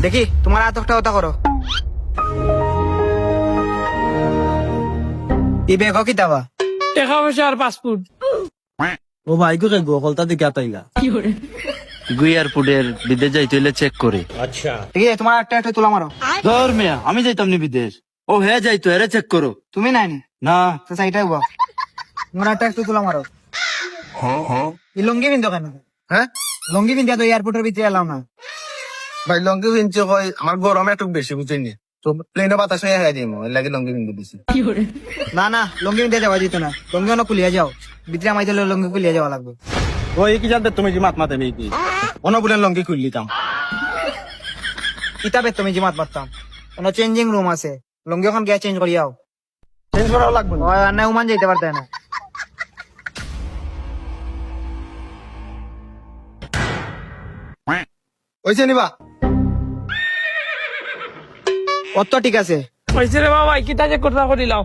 দেখি তোমার আতকটা ওটা করো। ই বেগ কিতাবা টাকা পয়সা আর পাসপোর্ট। ও ভাই গো গো কলতা দিকে আতাইলা গুই এয়ারপোর্টের বিদেশ যাইতে হইলে চেক করে। ঠিক আছে, তোমার একটা তুলা মারো। ধর মিয়া আমি যাইতাম নি বিদেশ, ও হে যাইতো এরে চেক করো। তুমি নাই না তো সাইটাই হবো। তোমার একটা তুলা মারো। এই লঙ্গি বিন্দু কেন? হ্যাঁ লঙ্গি বিন্দিয়া তো এয়ারপোর্টের ভিতরে এলাম না। ভাই লঙ্গি কিনছে কই আমার গরম একটু বেশি বুঝিনি তো প্লেনে বাতাস হয়ে হাই দিমু এর লাগি লঙ্গি কিনতে দিছি। না না, লঙ্গি বিন্দিয়া যাওয়া যেত না। লঙ্গি অনেক খুলিয়া যাও, ভিতরে আমাই তাহলে লঙ্গি খুলিয়া যাওয়া লাগবে। ওই কি জানতে তুমি যে মাত মাতে মেকি অনবুলেন লঙ্গি খুললিতাম। কিতাবে তুমি জিমাত পারতাম, কোন চেঞ্জিং রুম আছে, লঙ্গি ওখান গিয়ে চেঞ্জ করিয়াও। চেঞ্জ করাও লাগবে না। আর না উমান যাইতে পারতে না। ওইছে নিবা অত ঠিক আছে। হয়েছে রে বাবা, কিতা যে কথা করিলাম।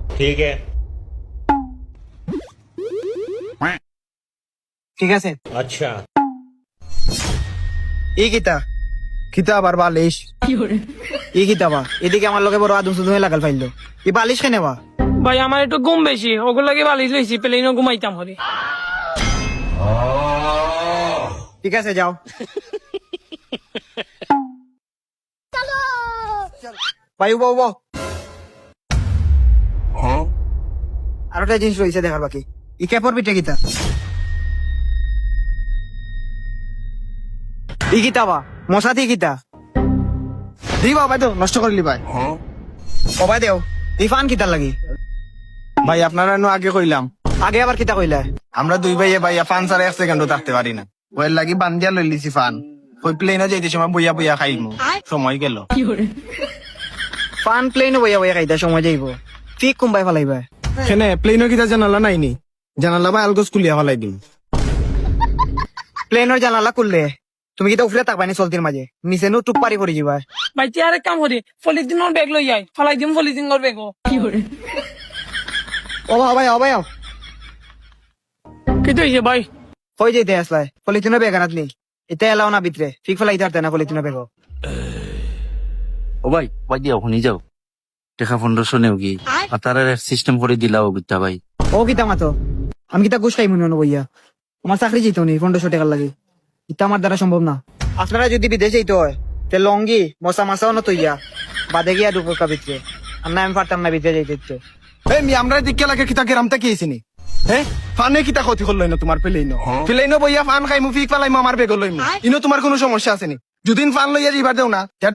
ঠিক আছে। अच्छा ই কিতা খিতা আবার বালিশ ই কিতাবা এদিকে আমার লগে বড় আদম সুদম লাগাল ফাইলো। ই বালিশ কেন বা? ভাই আমার একটু ঘুম বেশি, ওগুলো লাগে বালিশ লইছি, প্লেনও ঘুমাইতাম হরে। ঠিক আছে যাও। পাইব বাবু আর একটা জিনিস রয়েছে দেখার বাকি। ই কেপর পিঠে কিতা ই কিতাবা মশাতি কিতা দিবা ভাই তো নষ্ট করলি ভাই। কবাই দেও ই ফান কিতার লাগি? ভাই আপনারা আগে কইলাম আগে আবার কিতা কইলা? আমরা দুই ভাইয়া ভাইয়া ফান ছাড়া এক সেকেন্ডও থাকতে পারি না। ওর লাগি বান্ধিয়া লই লিছি ফান। ওই প্লেনে যাইতে সময় বইয়া বইয়া খাইমু সময় গেল। ফান প্লেন বইয়া বইয়া খাইতা সময় যাইব, ঠিক কুম্বাই ফেলাইবা। সেনে প্লেনের কিতা জানালা নাইনি, জানালা বা আলগোস কুলিয়া ফেলাই দিম। প্লেনের জানালা খুললে তুমি কিতা উফরে থাকবানি চলতির মাঝে, নিচে নো টুপ পারি করে যাবা। ভাই তুই আরেক কাম করি, পলিথিনের ব্যাগ লই যাই, ফালাই দিম পলিথিনের ব্যাগ। ও ভাই ও ভাই কিতা হয়েছে ভাই? হয়ে যেতে আসলাই পলিথিনের বেগ আনাত নি, এটা এলাও না ভিতরে, ফিক ফেলাই দিতে না পলিথিনের বেগ। ও ভাই ভাই দিয়ে ওখানে যাও, টাকা 1500 নেও কি আর তার সিস্টেম করে দিলাও বিদ্যা ভাই। ও কিতা মাতো আমি কিতা ঘুষ খাই মনে বইয়া, আমার চাকরি যেত নি 1500 টাকার লাগে, ইটা আমার দ্বারা সম্ভব না। আপনারা যদি বিদেশ যেতে হয় তে লঙ্গি মশা মাসাও না তৈয়া বাদে গিয়া দুপুরকা ভিতরে, আর না আমি পারতাম না ভিতরে যাইতে। এই মি আমরা দিকে লাগে কিতা গেরাম তা কিছিনি হ্যাঁ ফানে কিতা ক্ষতি করলো না তোমার প্লেনও প্লেনও বইয়া ফান খাইমু ফিক ফেলাইমু আমার বেগ লইমু ইনো তোমার কোনো সমস্যা আছে নি? যদিন ফান লইয়া যাইবার দেও না